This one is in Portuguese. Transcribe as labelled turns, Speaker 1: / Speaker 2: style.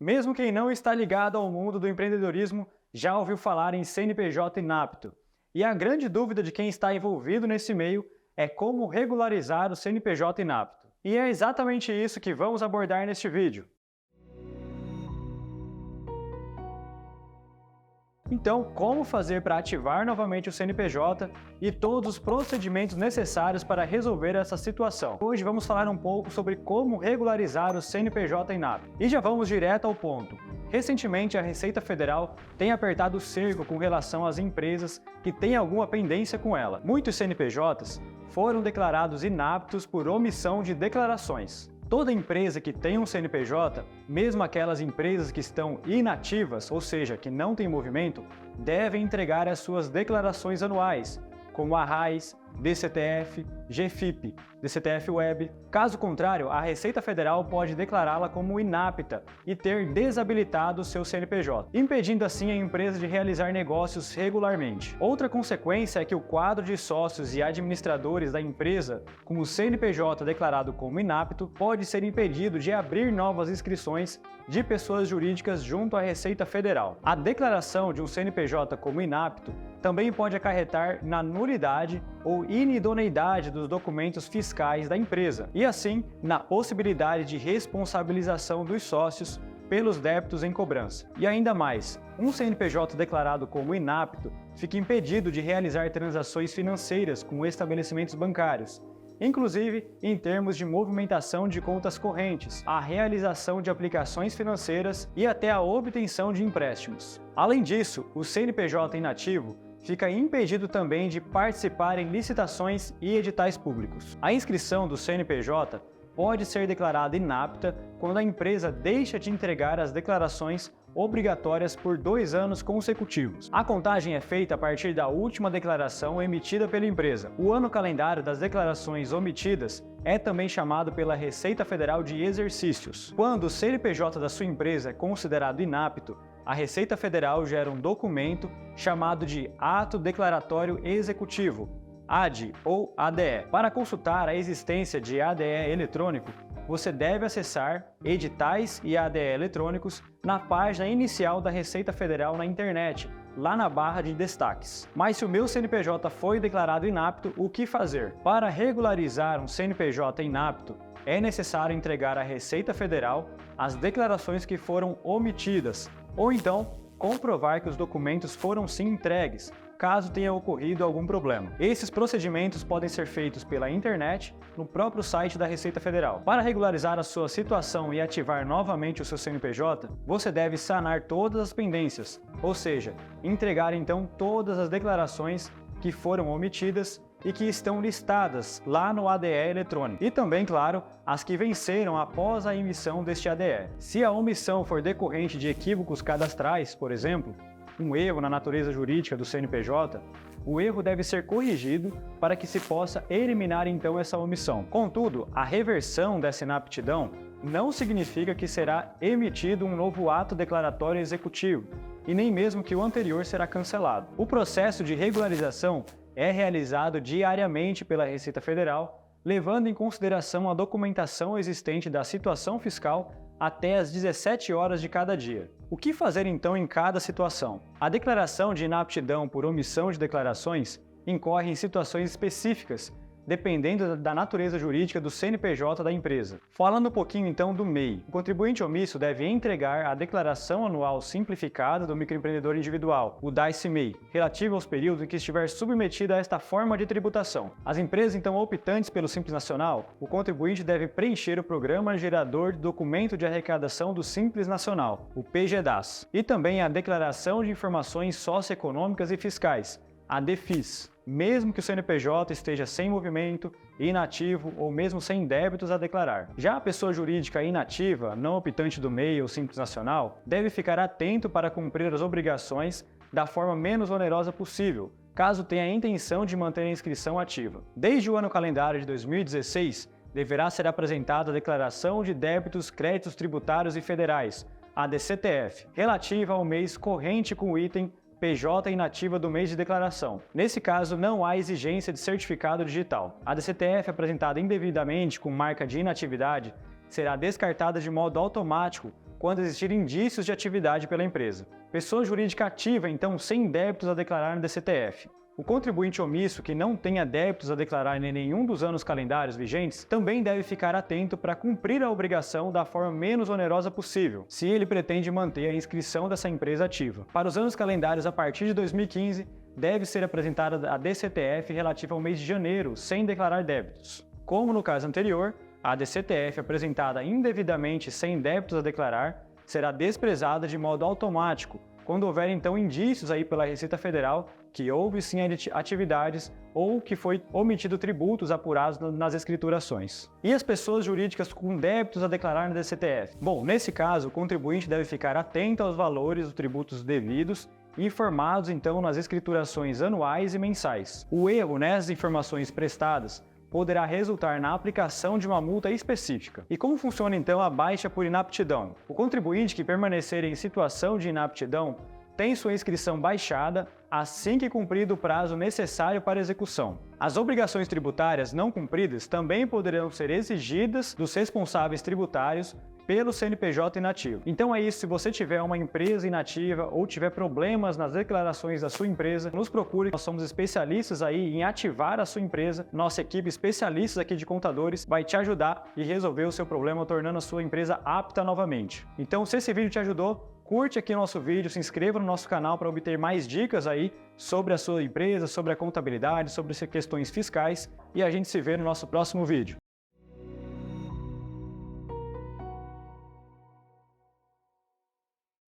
Speaker 1: Mesmo quem não está ligado ao mundo do empreendedorismo já ouviu falar em CNPJ inapto. E a grande dúvida de quem está envolvido nesse meio é como regularizar o CNPJ inapto. E é exatamente isso que vamos abordar neste vídeo. Então, como fazer para ativar novamente o CNPJ e todos os procedimentos necessários para resolver essa situação. Hoje vamos falar um pouco sobre como regularizar o CNPJ inapto. E já vamos direto ao ponto. Recentemente, a Receita Federal tem apertado o cerco com relação às empresas que têm alguma pendência com ela. Muitos CNPJs foram declarados inaptos por omissão de declarações. Toda empresa que tem um CNPJ, mesmo aquelas empresas que estão inativas, ou seja, que não têm movimento, devem entregar as suas declarações anuais, como a RAIS, DCTF, GFIP, DCTF Web. Caso contrário, a Receita Federal pode declará-la como inapta e ter desabilitado o seu CNPJ, impedindo assim a empresa de realizar negócios regularmente. Outra consequência é que o quadro de sócios e administradores da empresa com o CNPJ declarado como inapto pode ser impedido de abrir novas inscrições de pessoas jurídicas junto à Receita Federal. A declaração de um CNPJ como inapto também pode acarretar na nulidade ou inidoneidade dos documentos fiscais da empresa e, assim, na possibilidade de responsabilização dos sócios pelos débitos em cobrança. E ainda mais, um CNPJ declarado como inapto fica impedido de realizar transações financeiras com estabelecimentos bancários, inclusive em termos de movimentação de contas correntes, a realização de aplicações financeiras e até a obtenção de empréstimos. Além disso, o CNPJ inativo fica impedido também de participar em licitações e editais públicos. A inscrição do CNPJ pode ser declarada inapta quando a empresa deixa de entregar as declarações obrigatórias por 2 anos consecutivos. A contagem é feita a partir da última declaração emitida pela empresa. O ano calendário das declarações omitidas é também chamado pela Receita Federal de exercícios. Quando o CNPJ da sua empresa é considerado inapto, a Receita Federal gera um documento chamado de Ato Declaratório Executivo, AD ou ADE. Para consultar a existência de ADE eletrônico, você deve acessar Editais e ADE eletrônicos na página inicial da Receita Federal na internet, lá na barra de destaques. Mas se o meu CNPJ foi declarado inapto, o que fazer? Para regularizar um CNPJ inapto, é necessário entregar à Receita Federal as declarações que foram omitidas, ou então comprovar que os documentos foram sim entregues, caso tenha ocorrido algum problema. Esses procedimentos podem ser feitos pela internet, no próprio site da Receita Federal. Para regularizar a sua situação e ativar novamente o seu CNPJ, você deve sanar todas as pendências, ou seja, entregar então todas as declarações que foram omitidas e que estão listadas lá no ADE eletrônico. E também, claro, as que venceram após a emissão deste ADE. Se a omissão for decorrente de equívocos cadastrais, por exemplo, um erro na natureza jurídica do CNPJ, o erro deve ser corrigido para que se possa eliminar então essa omissão. Contudo, a reversão dessa inaptidão não significa que será emitido um novo ato declaratório executivo e nem mesmo que o anterior será cancelado. O processo de regularização é realizado diariamente pela Receita Federal, levando em consideração a documentação existente da situação fiscal até às 17 horas de cada dia. O que fazer então em cada situação? A declaração de inaptidão por omissão de declarações incorre em situações específicas, dependendo da natureza jurídica do CNPJ da empresa. Falando um pouquinho então do MEI, o contribuinte omisso deve entregar a Declaração Anual Simplificada do Microempreendedor Individual, o DAICE-MEI, relativo aos períodos em que estiver submetido a esta forma de tributação. As empresas então optantes pelo Simples Nacional, o contribuinte deve preencher o Programa Gerador de Documento de Arrecadação do Simples Nacional, o PGDAS, e também a Declaração de Informações Socioeconômicas e Fiscais, a DEFIS, mesmo que o CNPJ esteja sem movimento, inativo ou mesmo sem débitos a declarar. Já a pessoa jurídica inativa, não optante do MEI ou Simples Nacional, deve ficar atento para cumprir as obrigações da forma menos onerosa possível, caso tenha a intenção de manter a inscrição ativa. Desde o ano calendário de 2016, deverá ser apresentada a Declaração de Débitos, Créditos Tributários e Federais, a DCTF, relativa ao mês corrente com o item PJ inativa do mês de declaração. Nesse caso, não há exigência de certificado digital. A DCTF apresentada indevidamente com marca de inatividade será descartada de modo automático quando existirem indícios de atividade pela empresa. Pessoa jurídica ativa, então, sem débitos a declarar no DCTF. O contribuinte omisso que não tenha débitos a declarar em nenhum dos anos calendários vigentes também deve ficar atento para cumprir a obrigação da forma menos onerosa possível, se ele pretende manter a inscrição dessa empresa ativa. Para os anos calendários a partir de 2015, deve ser apresentada a DCTF relativa ao mês de janeiro, sem declarar débitos. Como no caso anterior, a DCTF apresentada indevidamente sem débitos a declarar será desprezada de modo automático, quando houver então indícios aí pela Receita Federal que houve sim atividades ou que foi omitido tributos apurados nas escriturações. E as pessoas jurídicas com débitos a declarar na DCTF? Bom, nesse caso, o contribuinte deve ficar atento aos valores dos tributos devidos e informados então nas escriturações anuais e mensais. O erro nessas informações prestadas poderá resultar na aplicação de uma multa específica. E como funciona então a baixa por inaptidão? O contribuinte que permanecer em situação de inaptidão tem sua inscrição baixada assim que cumprido o prazo necessário para execução. As obrigações tributárias não cumpridas também poderão ser exigidas dos responsáveis tributários pelo CNPJ inativo. Então é isso, se você tiver uma empresa inativa ou tiver problemas nas declarações da sua empresa, nos procure, nós somos especialistas aí em ativar a sua empresa. Nossa equipe especialistas aqui de contadores vai te ajudar e resolver o seu problema, tornando a sua empresa apta novamente. Então, se esse vídeo te ajudou, curte aqui o nosso vídeo, se inscreva no nosso canal para obter mais dicas aí sobre a sua empresa, sobre a contabilidade, sobre questões fiscais, e a gente se vê no nosso próximo vídeo.